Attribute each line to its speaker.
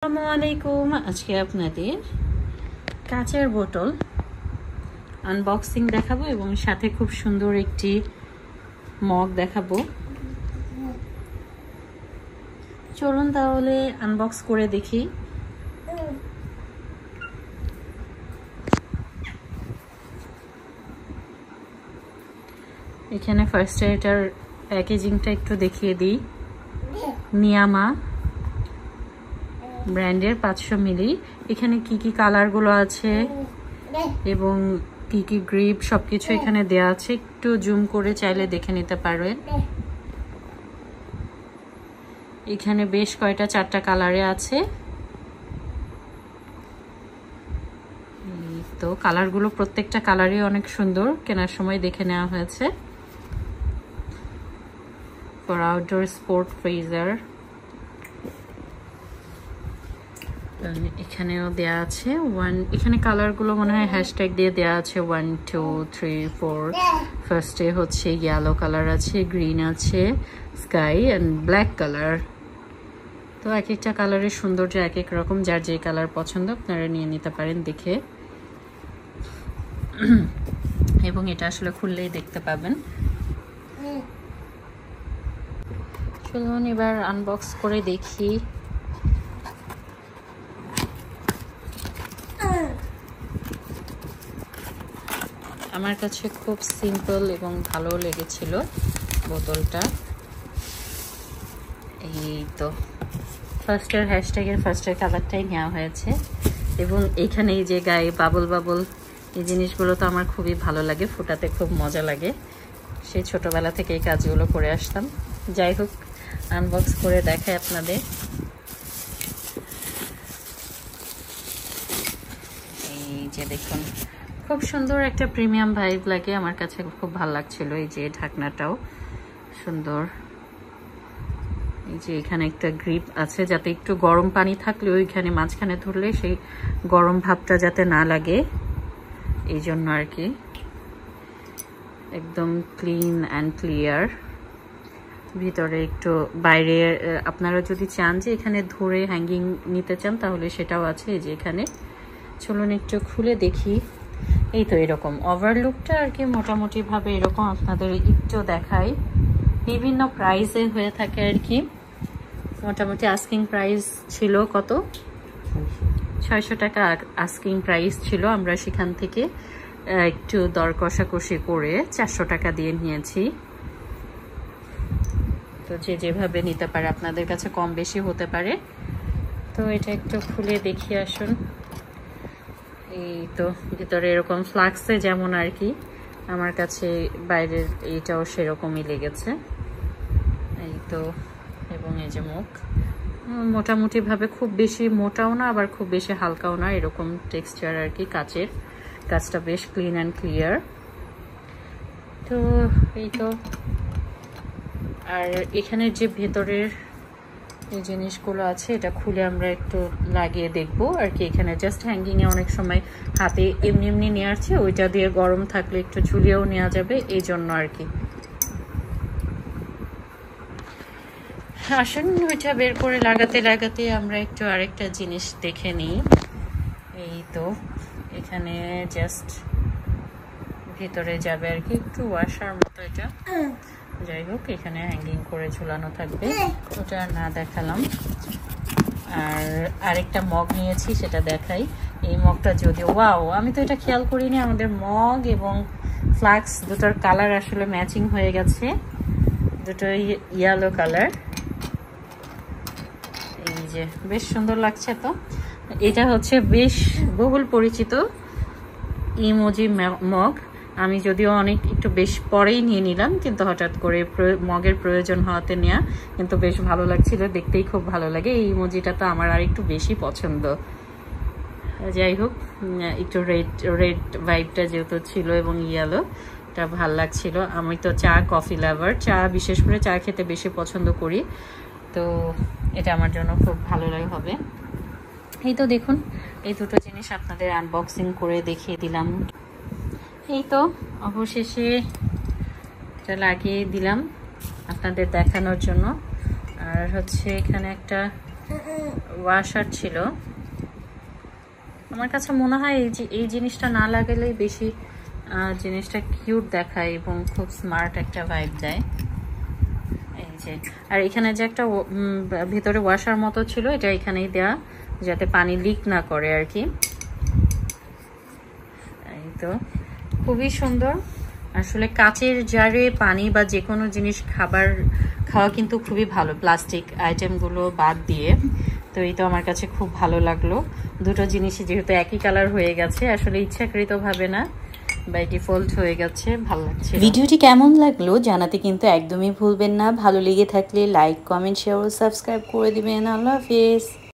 Speaker 1: আসসালামু আলাইকুম। আজকে আপনাদের কাচের বোতল আনবক্সিং দেখাবো এবং সাথে খুব সুন্দর একটি মগ দেখাবো। চলুন তাহলে আনবক্স করে দেখি। এখানে ফার্স্টে এটার প্যাকেজিংটা একটু দেখিয়ে দিই। নিয়ামা ব্র্যান্ডের 500 মিলি। এখানে কি কি কালারগুলো আছে এবং কি কি গ্রিপ সবকিছু এখানে দেয়া আছে, একটু জুম করে চাইলে দেখে নিতে পারেন। এখানে বেশ কয়টা 4টা কালারে আছে। তো কালারগুলো প্রত্যেকটা কালারই অনেক সুন্দর, কেনার সময় দেখে নেওয়া হয়েছে। ফর আউটডোর স্পোর্ট ফ্রিজার এখানেও দেয়া আছে। এখানে কালারগুলো মনে হয় হ্যাশট্যাগ দিয়ে দেয়া আছে 1 2 3 4। ফার্স্টে হচ্ছে ইয়েলো কালার আছে, গ্রিন আছে, স্কাই এন্ড ব্ল্যাক কালার। তো এক একটা কালারের সৌন্দর্য এক এক রকম, যার যে কালার পছন্দ আপনারা নিয়ে নিতে পারেন দেখে। এবং এটা আসলে খুললেই দেখতে পাবেন। চলুন এবার আনবক্স করে দেখি। আমার কাছে খুব সিম্পল এবং ভালো লেগেছিল বোতলটা। এই তো ফার্স্টের হ্যাশট্যাগের ফার্স্টের কালারটাই নেওয়া হয়েছে। এবং এখানে এই যে গায়ে বাবল বাবল এই জিনিসগুলো তো আমার খুবই ভালো লাগে, ফোটাতে খুব মজা লাগে। সেই ছোটবেলা থেকে এই কাজগুলো করে আসতাম। যাই হোক, আনবক্স করে দেখাই আপনাদের। এই যে দেখুন, খুব সুন্দর একটা প্রিমিয়াম ভাইব লাগে, আমার কাছে খুব ভালো লাগছিল। এই যে ঢাকনাটাও সুন্দর। এই যে এখানে একটা গ্রিপ আছে, যাতে একটু গরম পানি থাকলে ওইখানে মাঝখানে ধরলে সেই গরম ভাবটা যাতে না লাগে, এই জন্য আর কি। একদম ক্লিন অ্যান্ড ক্লিয়ার। ভিতরে একটু বাইরে আপনারা যদি চান যে এখানে ধরে হ্যাঙ্গিং নিতে চান তাহলে সেটাও আছে। এই যে এখানে, চলুন একটু খুলে দেখি। এই তো এরকম ওভারলুকটা আর কি, মোটামুটি ভাবে এরকম আপনাদের একটু দেখাই। বিভিন্ন প্রাইসে হয়ে থাকে আর কি। মোটামুটি আস্কিং প্রাইস ছিল কত? 600 টাকা আস্কিং প্রাইস ছিল। আমরা সেখান থেকে একটু দর কষাকষি করে 400 টাকা দিয়ে নিয়েছি। তো যে যেভাবে নিতে পারে, আপনাদের কাছে কম বেশি হতে পারে। তো এটা একটু খুলে দেখি আসুন। এই তো ভিতরে এরকম ফ্লাক্সে যেমন আর কি, আমার কাছে বাইরের এইটাও সেরকমই লেগেছে। এই তো, এবং এই যে মুখ মোটামুটি ভাবে খুব বেশি মোটাও না আবার খুব বেশি হালকাও না, এরকম টেক্সচার আর কি। কাঁচটা বেশ ক্লিন অ্যান্ড ক্লিয়ার। তো এই তো, আর এখানে যে ভেতরের এই জিনিসগুলো আছে এটা খুলে আমরা একটু লাগিয়ে দেখবো আর কি। এখানে জাস্ট হ্যাঙ্গিং এ অনেক সময় হাতে এমনি এমনি নিয়ে আসছে, ওইটা দিয়ে গরম থাকলে একটু ঝুলিয়েও নেওয়া যাবে, এই জন্য আর কি। আসুন ওইটা বের করে লাগাতে লাগাতে আমরা একটু আরেকটা জিনিস দেখে নিই। এই তো এখানে জাস্ট ভিতরে যাবে আর কি, একটু ওয়াশার মতো এটা। যাই হোক, এখানে হ্যাঙ্গিং করে ঝুলানো থাকবে, ওটা না দেখালাম। আর আরেকটা মগ নিয়েছি, সেটা দেখাই। এই মগটা যদিও ওয়াও, আমি তো এটা খেয়াল করিনি, আমাদের মগ এবং ফ্লাক্স দুটোর কালার আসলে ম্যাচিং হয়ে গেছে। দুটো ইয়েলো কালার। এই যে বেশ সুন্দর লাগছে। তো এটা হচ্ছে বেশ বহুল পরিচিত ইমোজি মগ। আমি যদিও অনেক একটু বেশ পরেই নিয়ে নিলাম, কিন্তু হঠাৎ করে মগের প্রয়োজন হওয়াতে নেওয়া, কিন্তু বেশ ভালো লাগছিল, দেখতেই খুব ভালো লাগে। এই ইমোজিটা তো আমার আর একটু বেশি পছন্দ। যাই হোক, একটু রেড ভাইবটা যেহেতু ছিল এবং ইয়েলো, এটা ভাল লাগছিল। আমি তো চা কফি লাভার, চা বিশেষ করে চা খেতে বেশি পছন্দ করি, তো এটা আমার জন্য খুব ভালো হবে। এই তো দেখুন, এই দুটো জিনিস আপনাদের আনবক্সিং করে দেখিয়ে দিলাম। এই তো অবশেষে এটা লাগিয়ে দিলাম আপনাদের দেখানোর জন্য। আর হচ্ছে এখানে একটা ওয়াশার ছিল। আমার কাছে মনে হয় এই জিনিসটা না লাগালেই বেশি জিনিসটা কিউট দেখায় এবং খুব স্মার্ট একটা ভাইব দেয়। এই যে, আর এখানে যে একটা ভিতরে ওয়াশার মতো ছিল, এটা এখানেই দেয়া যাতে পানি লিক না করে আর কি। এই তো খুবই সুন্দর। আসলে কাচের জারে পানি বা যে কোনো জিনিস খাওয়া কিন্তু খুবই ভালো, প্লাস্টিক আইটেমগুলো বাদ দিয়ে। তো এই তো আমার কাছে খুব ভালো লাগলো। দুটো জিনিসই যেহেতু একই কালার হয়ে গেছে, আসলে ইচ্ছাকৃতভাবে না, বাই ডিফল্ট হয়ে গেছে, ভালো লাগছে।
Speaker 2: ভিডিওটি কেমন লাগলো জানাতে কিন্তু একদমই ভুলবেন না। ভালো লেগে থাকলে লাইক, কমেন্ট, শেয়ার ও সাবস্ক্রাইব করে দিবেন। আল্লাহ হাফেজ।